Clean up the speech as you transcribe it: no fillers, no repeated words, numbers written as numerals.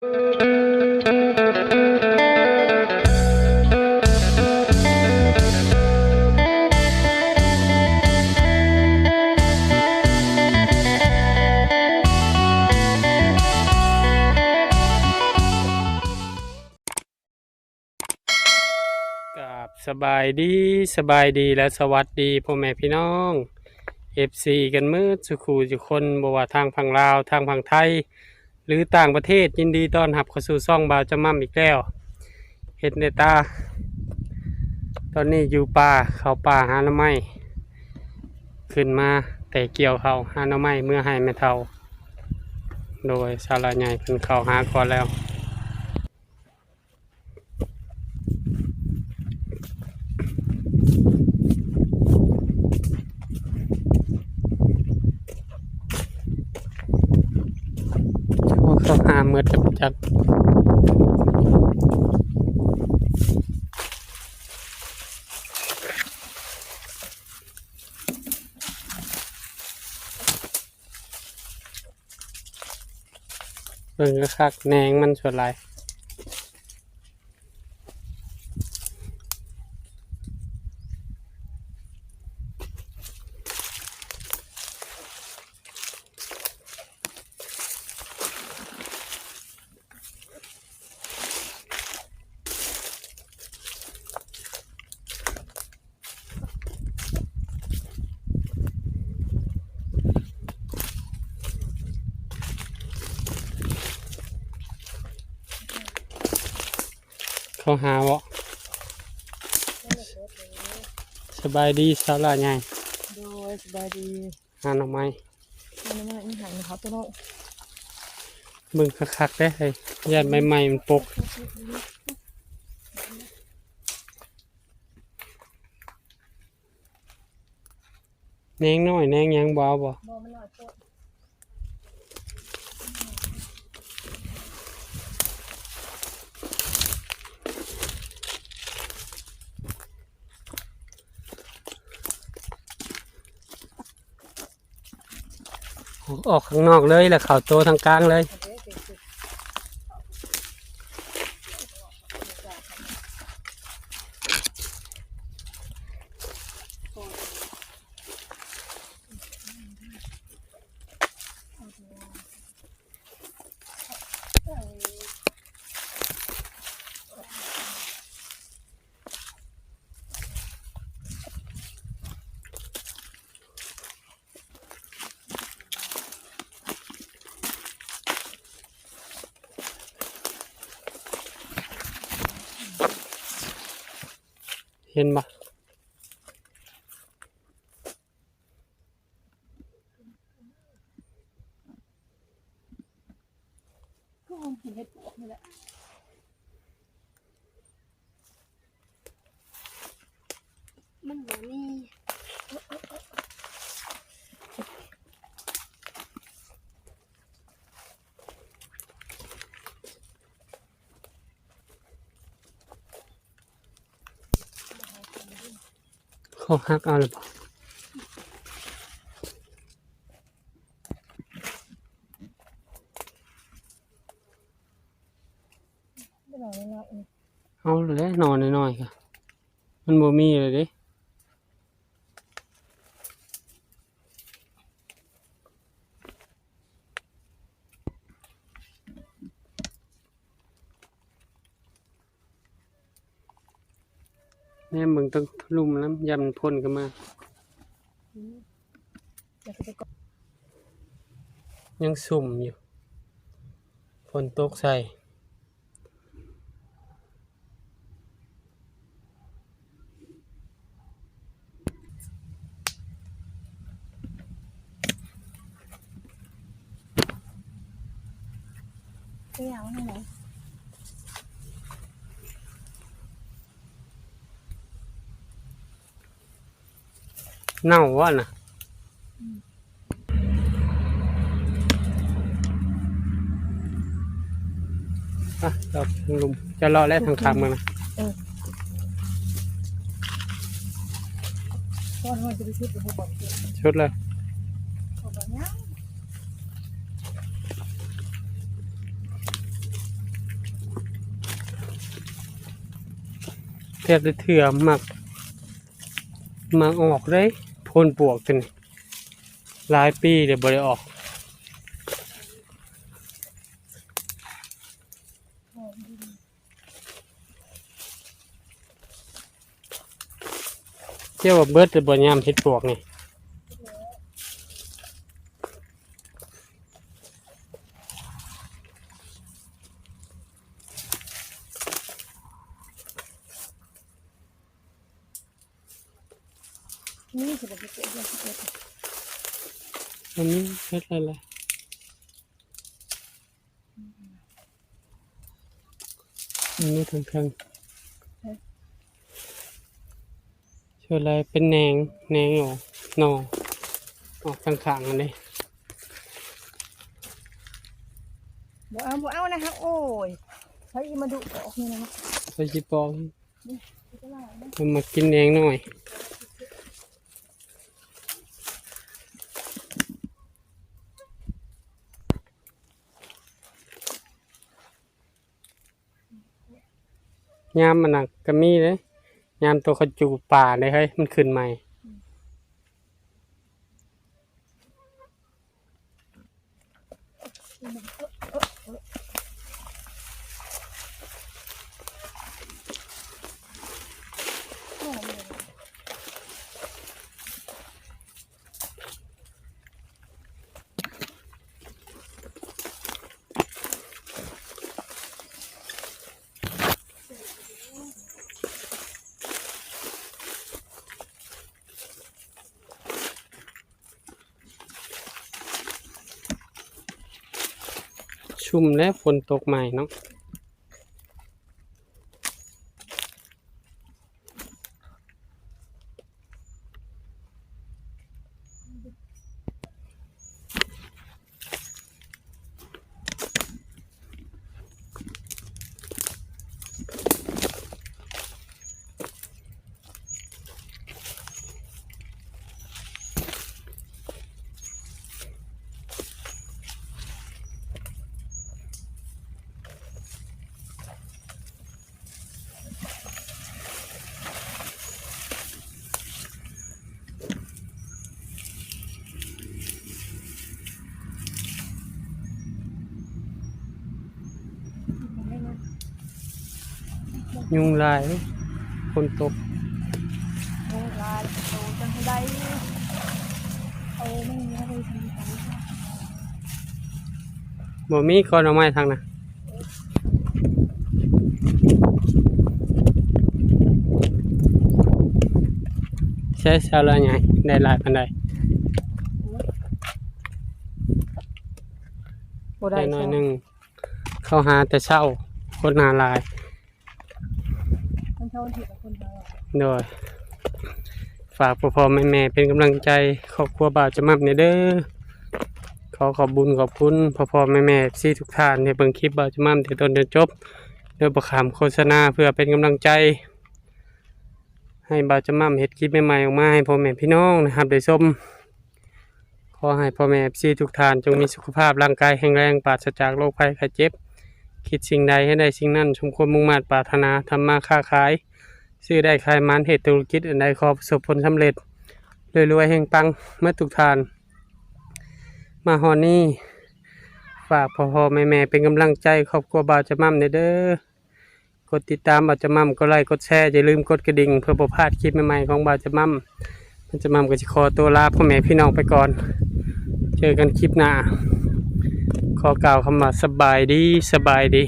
กับสบายดีและสวัสดีพ่อแม่พี่น้อง FC กันมืดสุขูจุคนบ่ว่าทางฝั่งลาวทางฝั่งไทยหรือต่างประเทศยินดีต้อนรับเข้าสู่ช่องบ่าวจะมั่มอีกแล้วเฮ็ดเนตาตอนนี้อยู่ป่าเขาป่าหาหน่อไม้ขึ้นมาแต่เกี่ยวเขาหาหน่อไม้เมื่อให้แม่เฒ่าโดยสาระใหญ่เพิ่นเข้าหาก่อนแล้วเขาหาเมื่อจักเบิ่งคักๆแหนงมันส่วนหลายเขาหาบ่สบายดีสาระใหญ่โดยสบายดีหาหน่อไม้มันไม่อีหันเขาตัวโน้เบิ่งคักๆได้เลยญาติใหม่ๆมันปกแหนงน้อยแหนงยังบ่เอาบ่บ่มันหน่อยโตออกข้างนอกเลยแล้วเข้าโตทางกลางเลยเห็นบ่ก็คงเห็นเห็ดปวกนี่แหละมันบ่มีเขาหักเอาหรือเปล่าไม่หน่อยน้อยเอาเลยนอนน้อยๆค่ะมันบ่มีเลยเด้แม่มึงต้องลุ่มน้ำยำพ่นกันมายังสุ่มอยู่ฝนตกใส่ตัวอย่างว่าไงเน่าวะน่ะเราลุมจะรอแล้วทางคำกันนะตอนมันจะไปชุดหรือบ่บ่ชุดเลยบ่บ่ยัง ทบได้เถื่อมักออกได้พ่นปวกกันหลายปีเดี๋ยวบ่ได้ออกเจ้าว่าเบิดจะบ่ยามเฮ็ดปวกนี่นี่สิบ่ได้เกิดยังสิเกิด อันนี้เฮ็ดอะไรอันนี้ทางช่วยอะไรเป็นแหนงออกหนอออกข้างๆอันนี้ บ่เอานะคะโอ้ยใช้อีมาดุออกนี่นะ ไปจิปองมันมากินเองหน่อยยามมันก็มีเลยยามตัวเขาจูป่าเลยเฮ้ยมันขึ้นใหม่ชุ่มและฝนตกใหม่เนาะยุงลายฝนตก โอ้ลายโตจังได้เอาไม่มีอะไรทำไป บ่มีก้อนเอาไม้ทางน่ะใช้ชาวละใหญ่ได้หลายปานใด บ่ได้ ได้น้อยหนึงเข้าหาแต่เช้าคนหาหลาย มันเท่าที่กับคนเรา โดยฝากพ่อๆแม่ๆเป็นกำลังใจครอบครัวบ่าวจะมับเนี่ยเด้อขอบบุญขอบคุณพ่อๆแม่ๆที่ทุกท่านที่เบิ่งคลิปบ่าวจะมับแต่ต้นจนจบโดยบ่ขามโฆษณาเพื่อเป็นกำลังใจ ให้บ่าวจะมับเฮ็ดคลิปใหม่ๆออกมาให้พ่อแม่พี่น้องนะครับได้ชมขอให้พ่อแม่ที่ทุกท่านจงมีสุขภาพร่างกายแข็งแรงปราศจากโรคภัยไข้เจ็บคิดสิ่งใดให้ได้สิ่งนั้นสมความมุ่งมั่นปรารถนาทำมาค้าขายซื้อได้ขายมันเหตุธุรกิจอันใดขอประสบผลสำเร็จรวยๆแห่งปังเมื่อทุกทานมาฮอดนี้ฝากพ่อๆแม่ๆเป็นกำลังใจครอบครัวบ่าวจะมั่มเด้อกดติดตามบ่าวจะมั่มกดไลค์กดแชร์อย่าลืมกดกระดิ่งเพื่อบ่พลาดคลิปใหม่ๆของบ่าวจะมั่มมันจะมั่มก็สิขอตัวลาพ่อแม่พี่น้องไปก่อนเจอกันคลิปหน้าขอกล่าวคำว่าสบายดี